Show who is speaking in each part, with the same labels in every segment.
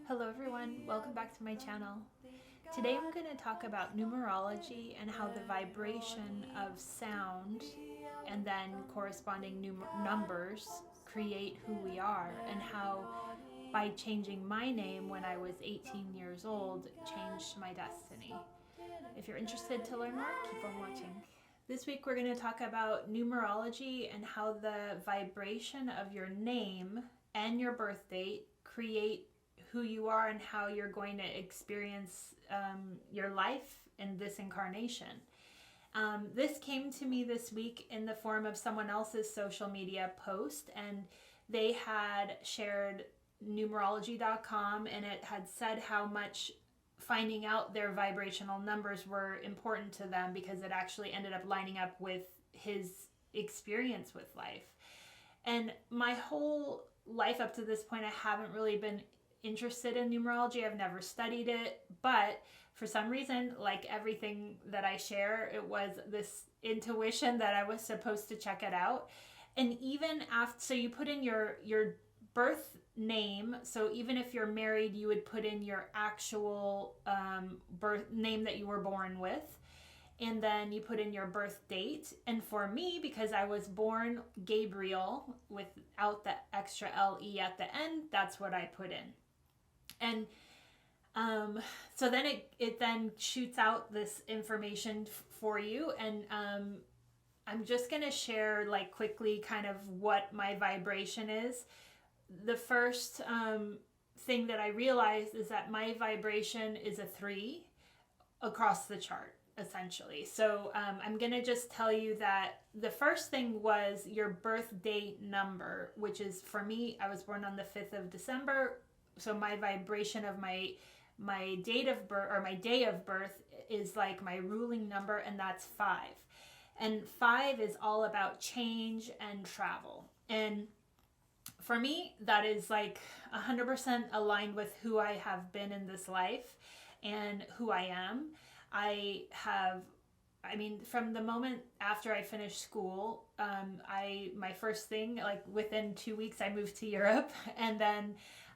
Speaker 1: Hello everyone, welcome back to my channel. Today I'm going to talk about numerology and how the vibration of sound and then corresponding numbers create who we are, and how by changing my name when I was 18 years old changed my destiny. If you're interested to learn more, keep on watching. This week we're going to talk about numerology and how the vibration of your name and your birth date create who you are and how you're going to experience your life in this incarnation. This came to me this week in the form of someone else's social media post, and they had shared numerology.com, and it had said how much finding out their vibrational numbers were important to them because it actually ended up lining up with his experience with life. And my whole life up to this point, I haven't really been interested in numerology. I've never studied it, but for some reason, like everything that I share, it was this intuition that I was supposed to check it out. And even after, so you put in your birth name. So even if you're married, you would put in your actual birth name that you were born with. And then you put in your birth date. And for me, because I was born Gabriel without the extra LE at the end, that's what I put in. And so then it then shoots out this information for you. And I'm just going to share like quickly kind of what my vibration is. The first thing that I realized is that my vibration is a 3 across the chart, essentially. So I'm going to just tell you that the first thing was your birth date number, which is, for me, I was born on the 5th of December. So my vibration of my date of birth, or my day of birth, is like my ruling number, and that's 5. And 5 is all about change and travel. And for me, that is like 100% aligned with who I have been in this life and who I am. From the moment after I finished school, my first thing, like within 2 weeks, I moved to Europe, and then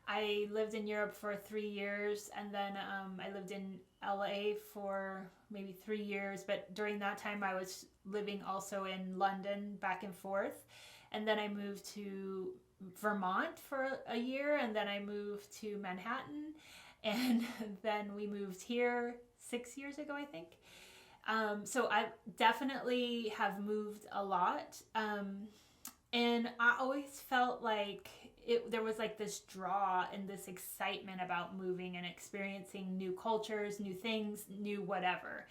Speaker 1: I lived in Europe for 3 years, and then I lived in LA for maybe 3 years, but during that time I was living also in London back and forth, and then I moved to Vermont for a year, and then I moved to Manhattan, and then we moved here 6 years ago, I think. So I definitely have moved a lot, and I always felt like there was like this draw and this excitement about moving and experiencing new cultures, new things, new whatever.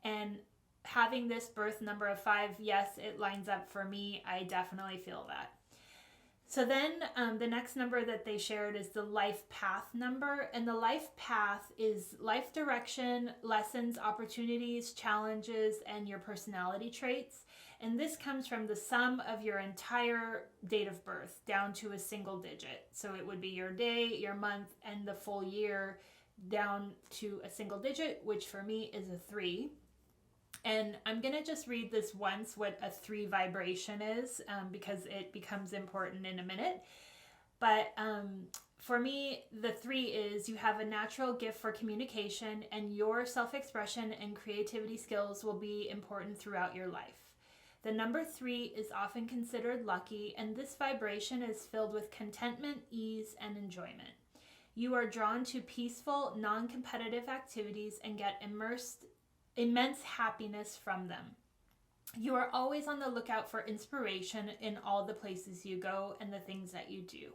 Speaker 1: And having this birth number of 5, yes, it lines up for me. I definitely feel that. So then the next number that they shared is the life path number. And the life path is life direction, lessons, opportunities, challenges, and your personality traits. And this comes from the sum of your entire date of birth down to a single digit. So it would be your day, your month, and the full year down to a single digit, which for me is a 3. And I'm going to just read this once, what a 3 vibration is, because it becomes important in a minute. But for me, the 3 is you have a natural gift for communication, and your self-expression and creativity skills will be important throughout your life. The number 3 is often considered lucky, and this vibration is filled with contentment, ease, and enjoyment. You are drawn to peaceful, non-competitive activities and get immense happiness from them. You are always on the lookout for inspiration in all the places you go and the things that you do.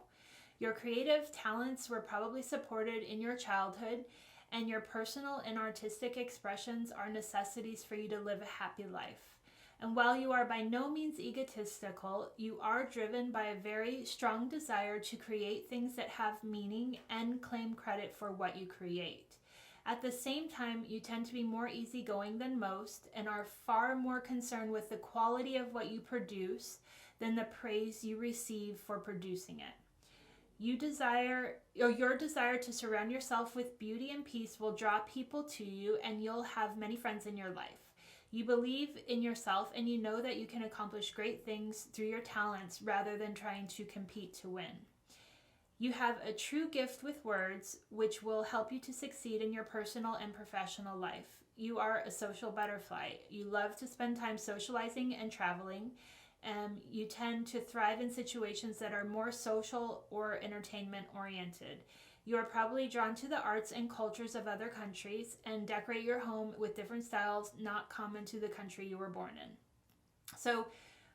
Speaker 1: Your creative talents were probably supported in your childhood, and your personal and artistic expressions are necessities for you to live a happy life. And while you are by no means egotistical, you are driven by a very strong desire to create things that have meaning and claim credit for what you create. At the same time, you tend to be more easygoing than most and are far more concerned with the quality of what you produce than the praise you receive for producing it. Your desire to surround yourself with beauty and peace will draw people to you, and you'll have many friends in your life. You believe in yourself, and you know that you can accomplish great things through your talents rather than trying to compete to win. You have a true gift with words, which will help you to succeed in your personal and professional life. You are a social butterfly. You love to spend time socializing and traveling. You tend to thrive in situations that are more social or entertainment oriented. You are probably drawn to the arts and cultures of other countries and decorate your home with different styles not common to the country you were born in. So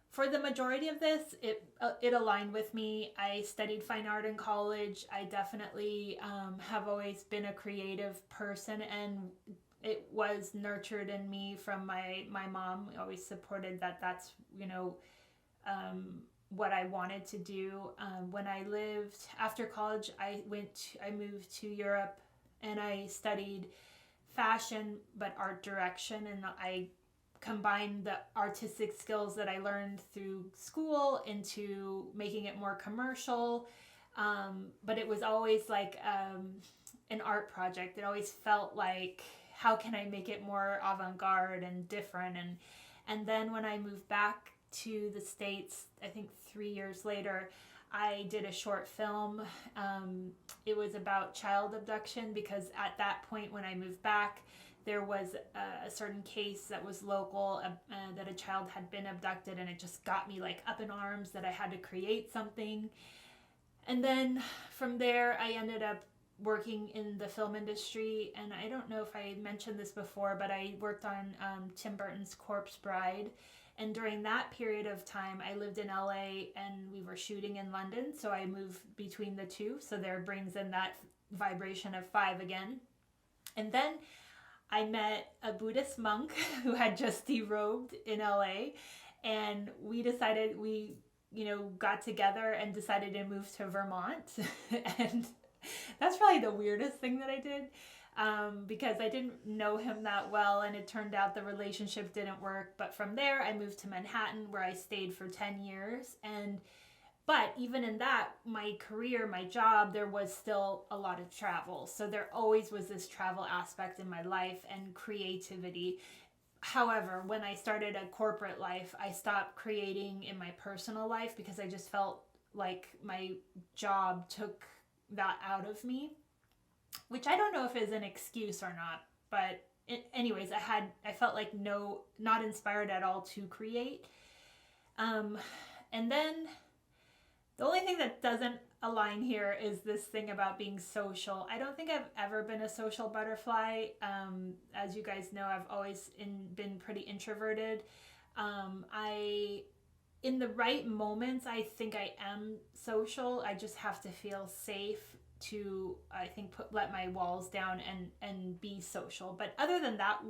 Speaker 1: for the majority of this, it aligned with me. I studied fine art in college. I definitely have always been a creative person, and it was nurtured in me from my mom. Always supported that. That's what I wanted to do. When I lived after college, I moved to Europe, and I studied fashion but art direction, and I combine the artistic skills that I learned through school into making it more commercial. But it was always like an art project. It always felt like, how can I make it more avant-garde and different? And then when I moved back to the States, I think 3 years later, I did a short film. It was about child abduction, because at that point when I moved back, there was a certain case that was local, that a child had been abducted, and it just got me like up in arms that I had to create something. And then from there, I ended up working in the film industry, and I don't know if I mentioned this before, but I worked on Tim Burton's Corpse Bride. And during that period of time, I lived in LA and we were shooting in London, so I moved between the two. So there brings in that vibration of 5 again. And then I met a Buddhist monk who had just derobed in LA, and we got together and decided to move to Vermont. And that's probably the weirdest thing that I did, because I didn't know him that well, and it turned out the relationship didn't work. But from there, I moved to Manhattan, where I stayed for 10 years. But even in that, my career, my job, there was still a lot of travel. So there always was this travel aspect in my life and creativity. However, when I started a corporate life, I stopped creating in my personal life, because I just felt like my job took that out of me, which I don't know if is an excuse or not. But anyways, I felt like not inspired at all to create. And then the only thing that doesn't align here is this thing about being social. I don't think I've ever been a social butterfly. As you guys know, I've always been pretty introverted. In the right moments, I think I am social. I just have to feel safe to, I think, let my walls down and be social. But other than that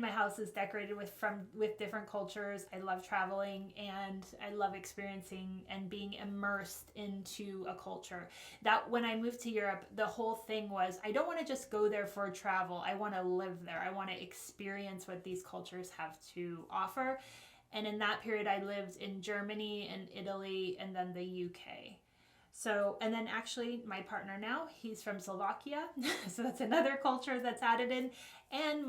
Speaker 1: my house is decorated with different cultures. I love traveling, and I love experiencing and being immersed into a culture. That when I moved to Europe, the whole thing was, I don't want to just go there for travel. I want to live there. I want to experience what these cultures have to offer. And in that period, I lived in Germany and Italy, and then the UK. So, and then actually my partner now, he's from Slovakia. So that's another culture that's added in. And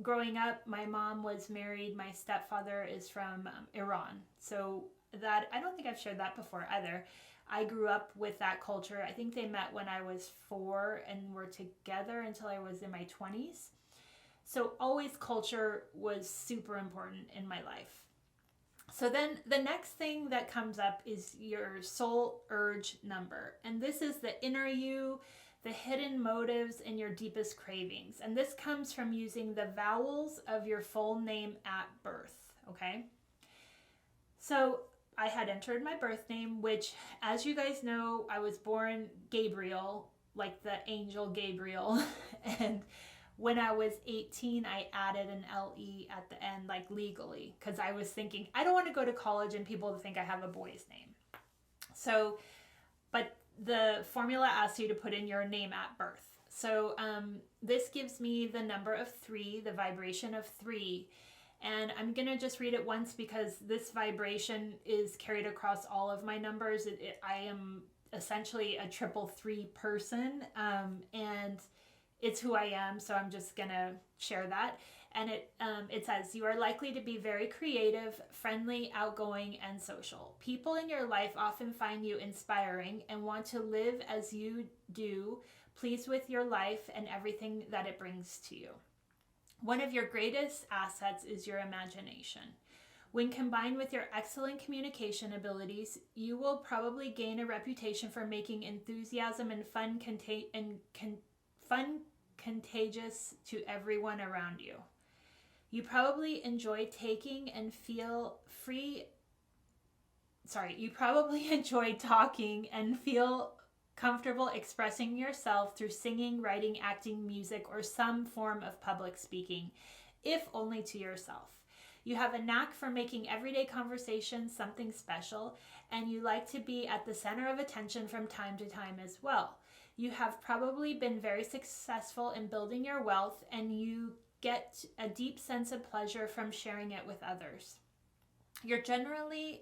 Speaker 1: growing up, my mom was married. My stepfather is from Iran. So that, I don't think I've shared that before either. I grew up with that culture. I think they met when I was 4 and were together until I was in my 20s. So always culture was super important in my life. So then the next thing that comes up is your soul urge number. And this is the inner you, the hidden motives, and your deepest cravings. And this comes from using the vowels of your full name at birth, okay? So I had entered my birth name, which, as you guys know, I was born Gabriel, like the angel Gabriel. And when I was 18, I added an LE at the end, like legally, because I was thinking, I don't want to go to college and people think I have a boy's name. So, but the formula asks you to put in your name at birth. So this gives me the number of 3, the vibration of 3. And I'm going to just read it once, because this vibration is carried across all of my numbers. I am essentially a 333 person, and it's who I am, so I'm just gonna share that. And it says, you are likely to be very creative, friendly, outgoing, and social. People in your life often find you inspiring and want to live as you do, pleased with your life and everything that it brings to you. One of your greatest assets is your imagination. When combined with your excellent communication abilities, you will probably gain a reputation for making enthusiasm and fun contagious to everyone around you. You probably enjoy talking and feel comfortable expressing yourself through singing, writing, acting, music, or some form of public speaking, if only to yourself. You have a knack for making everyday conversations something special, and you like to be at the center of attention from time to time as well. You have probably been very successful in building your wealth, and you get a deep sense of pleasure from sharing it with others. You're generally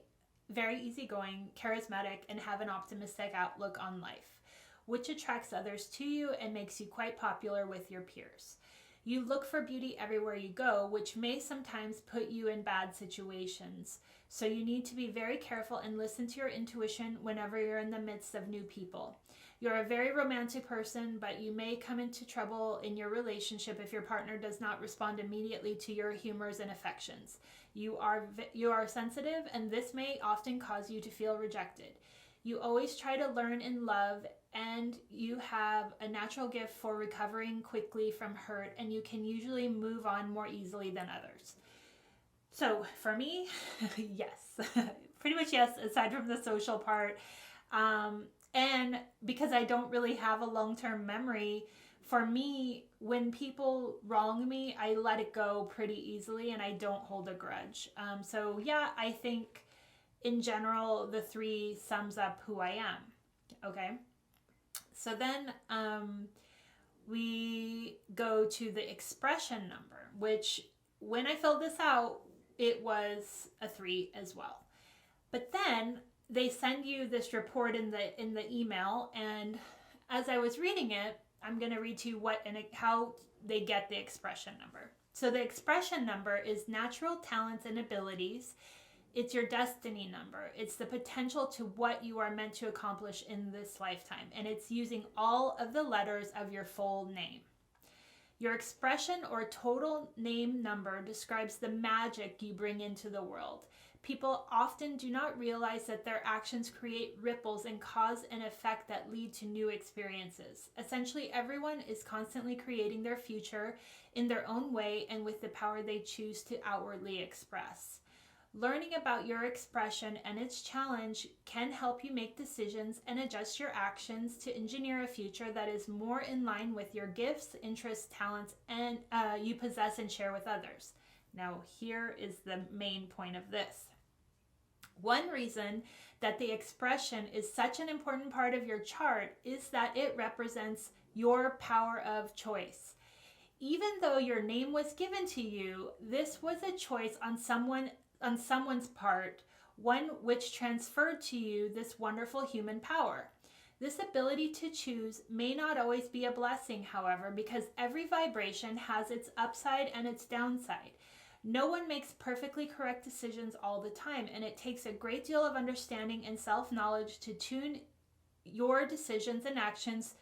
Speaker 1: very easygoing, charismatic, and have an optimistic outlook on life, which attracts others to you and makes you quite popular with your peers. You look for beauty everywhere you go, which may sometimes put you in bad situations. So you need to be very careful and listen to your intuition whenever you're in the midst of new people. You're a very romantic person, but you may come into trouble in your relationship if your partner does not respond immediately to your humors and affections. You are sensitive, and this may often cause you to feel rejected. You always try to learn and love, and you have a natural gift for recovering quickly from hurt, and you can usually move on more easily than others. So for me, yes, pretty much yes, aside from the social part. And because I don't really have a long-term memory, for me, when people wrong me, I let it go pretty easily and I don't hold a grudge. So yeah, I think in general, the 3 sums up who I am. Okay. So then we go to the expression number, which when I filled this out, it was a 3 as well. But then they send you this report in the email, and as I was reading it, I'm going to read to you how they get the expression number. So the expression number is natural talents and abilities. It's your destiny number. It's the potential to what you are meant to accomplish in this lifetime, and it's using all of the letters of your full name. Your expression or total name number describes the magic you bring into the world. People often do not realize that their actions create ripples and cause an effect that lead to new experiences. Essentially, everyone is constantly creating their future in their own way and with the power they choose to outwardly express. Learning about your expression and its challenge can help you make decisions and adjust your actions to engineer a future that is more in line with your gifts, interests, talents, and you possess and share with others. Now, here is the main point of this. One reason that the expression is such an important part of your chart is that it represents your power of choice. Even though your name was given to you, this was a choice on someone's part, one which transferred to you this wonderful human power. This ability to choose may not always be a blessing, however, because every vibration has its upside and its downside. No one makes perfectly correct decisions all the time, and it takes a great deal of understanding and self-knowledge to tune your decisions and actions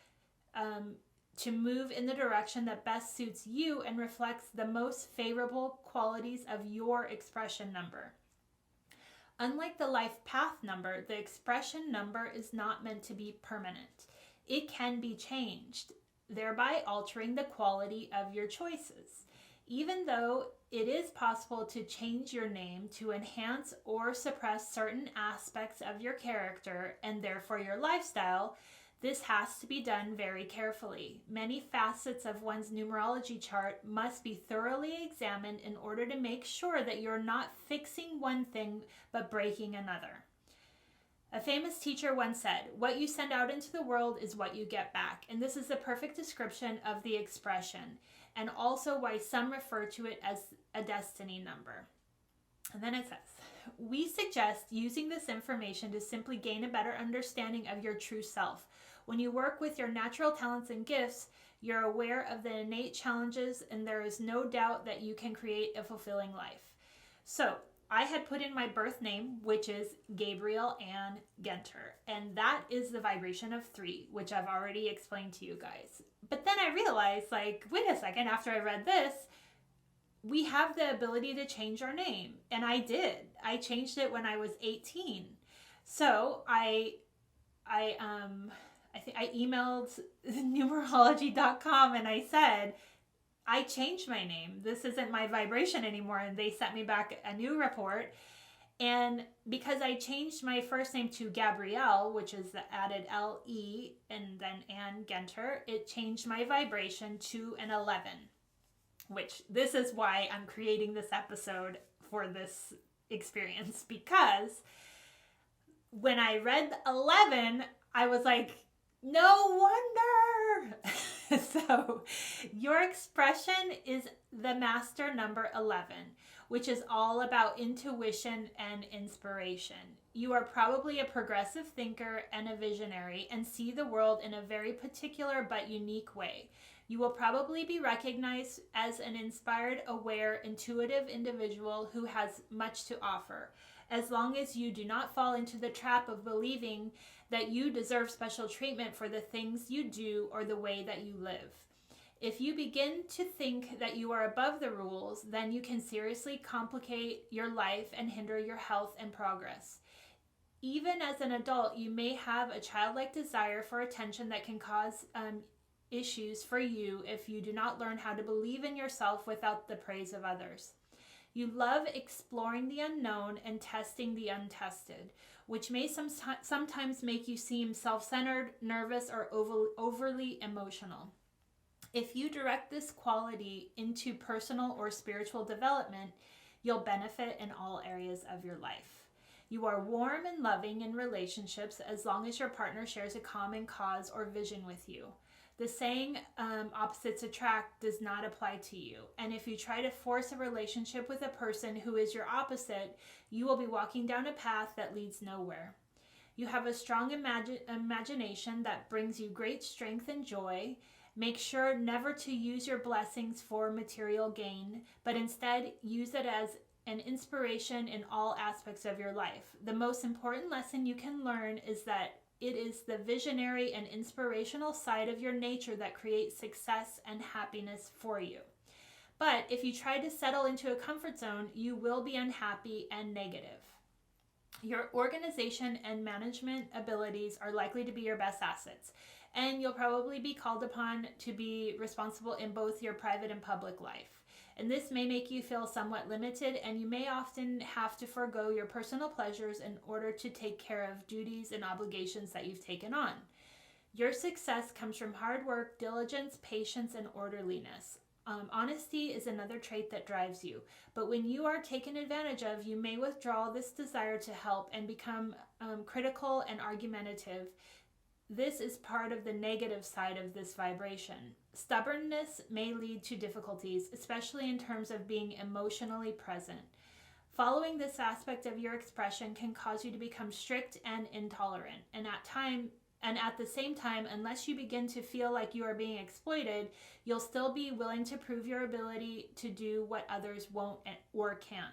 Speaker 1: to move in the direction that best suits you and reflects the most favorable qualities of your expression number. Unlike the life path number, the expression number is not meant to be permanent. It can be changed, thereby altering the quality of your choices. Even though it is possible to change your name to enhance or suppress certain aspects of your character and therefore your lifestyle, this has to be done very carefully. Many facets of one's numerology chart must be thoroughly examined in order to make sure that you're not fixing one thing but breaking another. A famous teacher once said, "What you send out into the world is what you get back." And this is the perfect description of the expression, and also why some refer to it as a destiny number. And then it says, we suggest using this information to simply gain a better understanding of your true self. When you work with your natural talents and gifts, you're aware of the innate challenges, and there is no doubt that you can create a fulfilling life. So I had put in my birth name, which is Gabriel Ann Genter, and that is the vibration of 3, which I've already explained to you guys. But then I realized, like, wait a second, after I read this, we have the ability to change our name. And I did. I changed it when I was 18. So I think I emailed numerology.com and I said, I changed my name. This isn't my vibration anymore. And they sent me back a new report. And because I changed my first name to Gabrielle, which is the added L-E and then Ann Genter, it changed my vibration to an 11, which this is why I'm creating this episode for this experience, because when I read 11, I was like, no wonder. So your expression is the master number 11, which is all about intuition and inspiration. You are probably a progressive thinker and a visionary and see the world in a very particular but unique way. You will probably be recognized as an inspired, aware, intuitive individual who has much to offer, as long as you do not fall into the trap of believing that you deserve special treatment for the things you do or the way that you live. If you begin to think that you are above the rules, then you can seriously complicate your life and hinder your health and progress. Even as an adult, you may have a childlike desire for attention that can cause issues for you if you do not learn how to believe in yourself without the praise of others. You love exploring the unknown and testing the untested, which may sometimes make you seem self-centered, nervous, or overly emotional. If you direct this quality into personal or spiritual development, you'll benefit in all areas of your life. You are warm and loving in relationships as long as your partner shares a common cause or vision with you. The saying, opposites attract, does not apply to you. And if you try to force a relationship with a person who is your opposite, you will be walking down a path that leads nowhere. You have a strong imagination that brings you great strength and joy. Make sure never to use your blessings for material gain, but instead use it as an inspiration in all aspects of your life. The most important lesson you can learn is that it is the visionary and inspirational side of your nature that creates success and happiness for you. But if you try to settle into a comfort zone, you will be unhappy and negative. Your organization and management abilities are likely to be your best assets, and you'll probably be called upon to be responsible in both your private and public life. And this may make you feel somewhat limited, and you may often have to forego your personal pleasures in order to take care of duties and obligations that you've taken on. Your success comes from hard work, diligence, patience, and orderliness. Honesty is another trait that drives you, but when you are taken advantage of, you may withdraw this desire to help and become critical and argumentative. This is part of the negative side of this vibration. Stubbornness may lead to difficulties, especially in terms of being emotionally present. Following this aspect of your expression can cause you to become strict and intolerant, and at the same time, unless you begin to feel like you are being exploited, you'll still be willing to prove your ability to do what others won't or can't.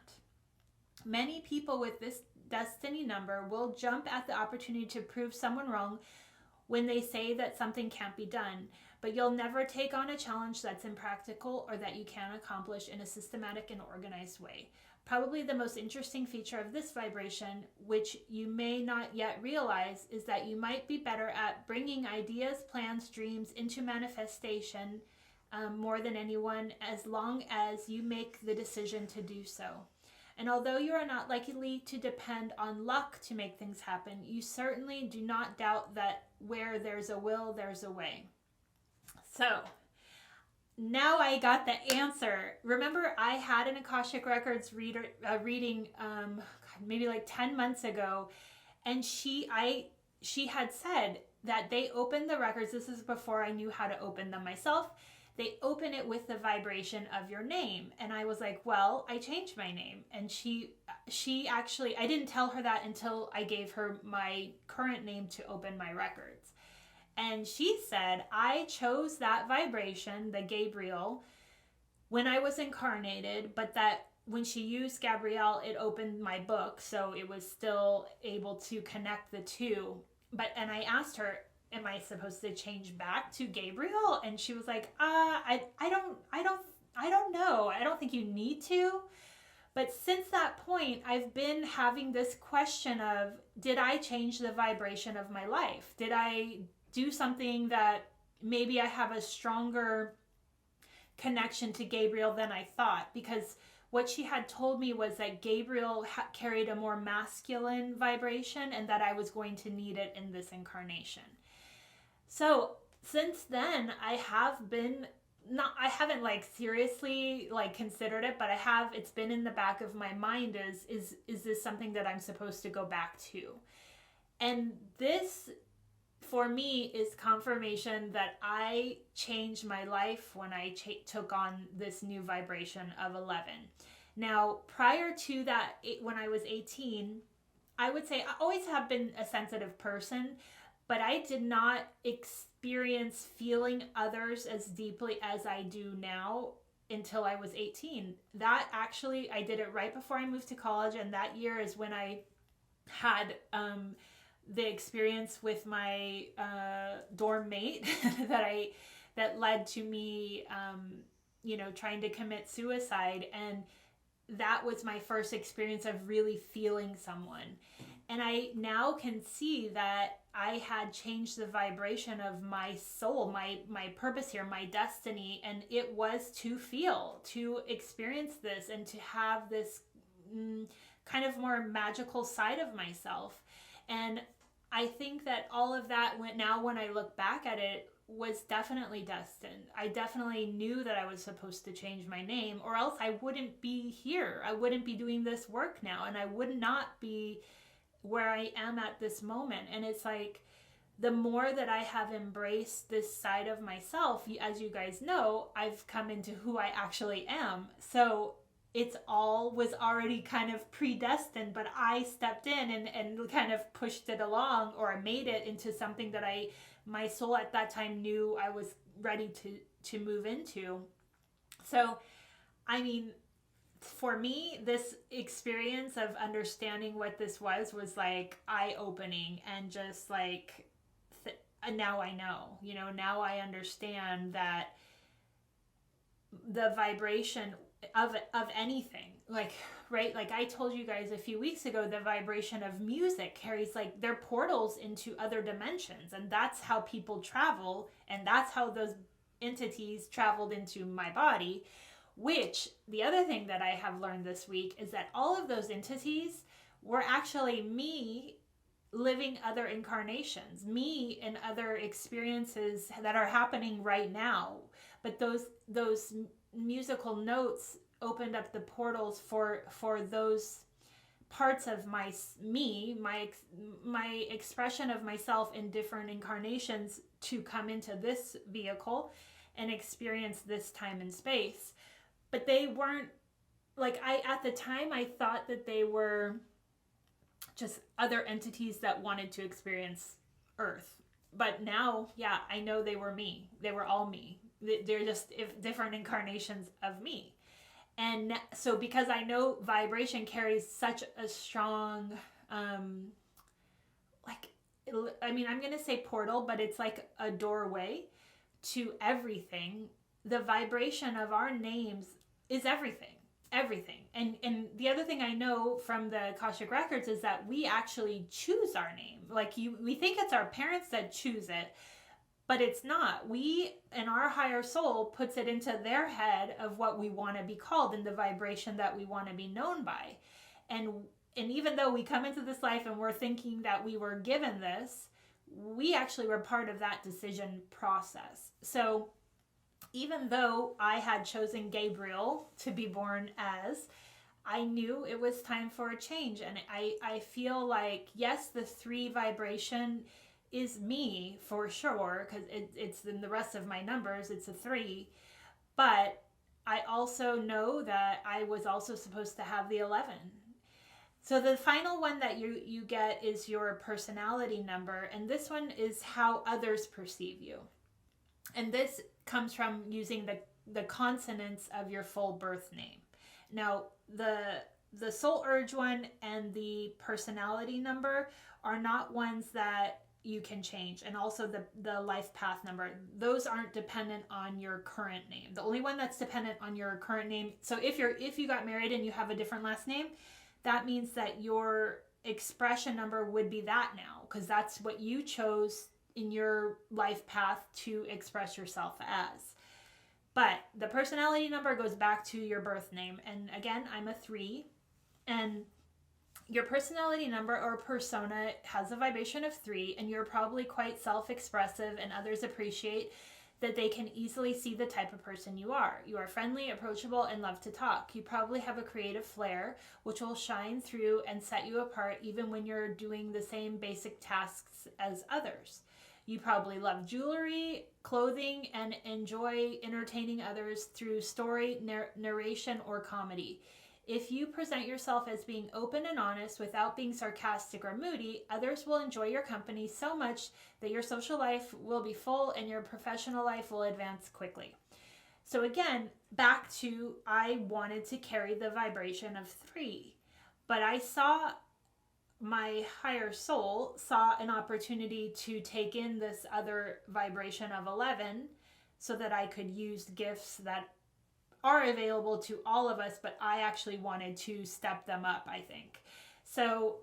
Speaker 1: Many people with this destiny number will jump at the opportunity to prove someone wrong when they say that something can't be done, but you'll never take on a challenge that's impractical or that you can't accomplish in a systematic and organized way. Probably the most interesting feature of this vibration, which you may not yet realize, is that you might be better at bringing ideas, plans, dreams into manifestation more than anyone, as long as you make the decision to do so. And although you are not likely to depend on luck to make things happen, you certainly do not doubt that where there's a will, there's a way. So now I got the answer. Remember, I had an Akashic Records reading maybe like 10 months ago, and she had said that they opened the records. This is before I knew how to open them myself. They open it with the vibration of your name. And I was like, well, I changed my name. And she actually, I didn't tell her that until I gave her my current name to open my records. And she said, I chose that vibration, the Gabriel, when I was incarnated, but that when she used Gabrielle, it opened my book, so it was still able to connect the two. And I asked her, am I supposed to change back to Gabriel? And she was like, I don't know. I don't think you need to. But since that point, I've been having this question of, did I change the vibration of my life? Did I do something that maybe I have a stronger connection to Gabriel than I thought? Because what she had told me was that Gabriel carried a more masculine vibration and that I was going to need it in this incarnation. So since then, I haven't like seriously like considered it, but it's been in the back of my mind is this something that I'm supposed to go back to? And this, for me, is confirmation that I changed my life when I took on this new vibration of 11. Now, prior to that, when I was 18, I would say I always have been a sensitive person, but I did not experience feeling others as deeply as I do now until I was 18. That actually, I did it right before I moved to college, and that year is when I had the experience with my dorm mate that led to me, trying to commit suicide. And that was my first experience of really feeling someone. And I now can see that I had changed the vibration of my soul, my purpose here, my destiny. And it was to feel, to experience this, and to have this kind of more magical side of myself. And I think that all of that when I look back at it, was definitely destined. I definitely knew that I was supposed to change my name, or else I wouldn't be here. I wouldn't be doing this work now, and I would not be where I am at this moment. And it's like, the more that I have embraced this side of myself, as you guys know, I've come into who I actually am. So it's all was already kind of predestined, but I stepped in and kind of pushed it along, or made it into something that my soul at that time knew I was ready to move into. So, I mean, for me, this experience of understanding what this was like eye-opening, and just like, now I know, now I understand that the vibration of anything, like, right, like I told you guys a few weeks ago, the vibration of music carries, like, they're portals into other dimensions, and that's how people travel, and that's how those entities traveled into my body. Which, the other thing that I have learned this week is that all of those entities were actually me living other incarnations, me and other experiences that are happening right now. But those musical notes opened up the portals for those parts of my expression of myself in different incarnations to come into this vehicle and experience this time and space. But they weren't, like, at the time I thought that they were just other entities that wanted to experience Earth. But now, yeah, I know they were me. They were all me. They're just different incarnations of me. And so because I know vibration carries such a strong, I'm going to say portal, but it's like a doorway to everything. The vibration of our names is everything. And the other thing I know from the Akashic Records is that we actually choose our name. Like, we think it's our parents that choose it, but it's not. We, and our higher soul, puts it into their head of what we want to be called and the vibration that we want to be known by. And even though we come into this life and we're thinking that we were given this, we actually were part of that decision process. So even though I had chosen Gabriel to be born as, I knew it was time for a change. And I feel like, yes, the 3 vibration is me for sure, because it's in the rest of my numbers, it's a 3. But I also know that I was also supposed to have the 11. So the final one that you get is your personality number, and this one is how others perceive you. And this comes from using the consonants of your full birth name. Now, the soul urge one and the personality number are not ones that you can change, and also the life path number, those aren't dependent on your current name. The only one that's dependent on your current name, so if you got married and you have a different last name, that means that your expression number would be that now, because that's what you chose in your life path to express yourself as. But the personality number goes back to your birth name, and again, I'm a 3, and your personality number or persona has a vibration of 3, and you're probably quite self-expressive, and others appreciate that they can easily see the type of person you are. You are friendly, approachable, and love to talk. You probably have a creative flair, which will shine through and set you apart even when you're doing the same basic tasks as others. You probably love jewelry, clothing, and enjoy entertaining others through story, narration, or comedy. If you present yourself as being open and honest without being sarcastic or moody, others will enjoy your company so much that your social life will be full and your professional life will advance quickly. So again, back to I wanted to carry the vibration of 3, but I saw my higher soul saw an opportunity to take in this other vibration of 11 so that I could use gifts that are available to all of us, but I actually wanted to step them up, I think. So,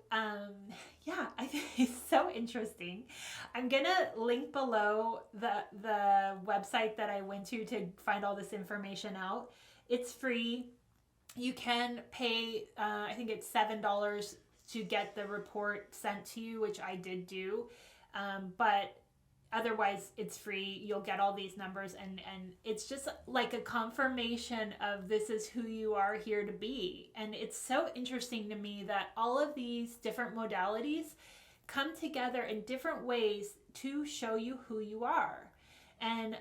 Speaker 1: yeah, I think it's so interesting. I'm going to link below the website that I went to find all this information out. It's free. You can pay, I think it's $7 to get the report sent to you, which I did do. But otherwise, it's free. You'll get all these numbers, and it's just like a confirmation of this is who you are here to be. And it's so interesting to me that all of these different modalities come together in different ways to show you who you are. And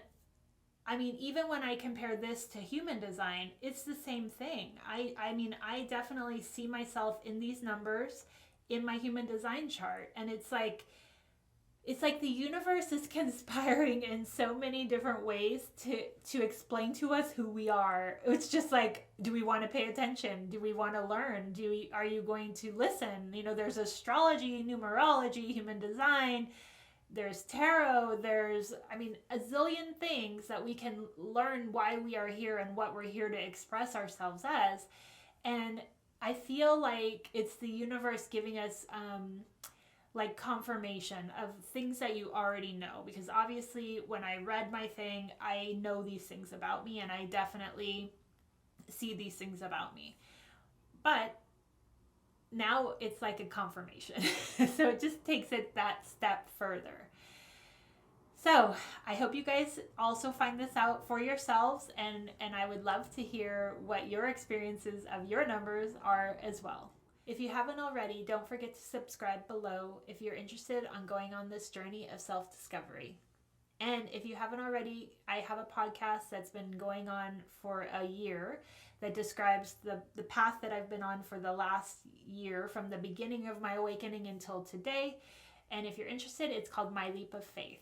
Speaker 1: I mean, even when I compare this to human design, it's the same thing. I mean, I definitely see myself in these numbers in my human design chart, and it's like the universe is conspiring in so many different ways to explain to us who we are. It's just like, do we want to pay attention? Do we want to learn? Are you going to listen? You know, there's astrology, numerology, human design, there's tarot, there's, I mean, a zillion things that we can learn why we are here and what we're here to express ourselves as. And I feel like it's the universe giving us like confirmation of things that you already know, because obviously when I read my thing, I know these things about me, and I definitely see these things about me. But now it's like a confirmation. So it just takes it that step further. So I hope you guys also find this out for yourselves, and I would love to hear what your experiences of your numbers are as well. If you haven't already, don't forget to subscribe below if you're interested on going on this journey of self-discovery. And if you haven't already, I have a podcast that's been going on for a year that describes the path that I've been on for the last year, from the beginning of my awakening until today. And if you're interested, it's called My Leap of Faith.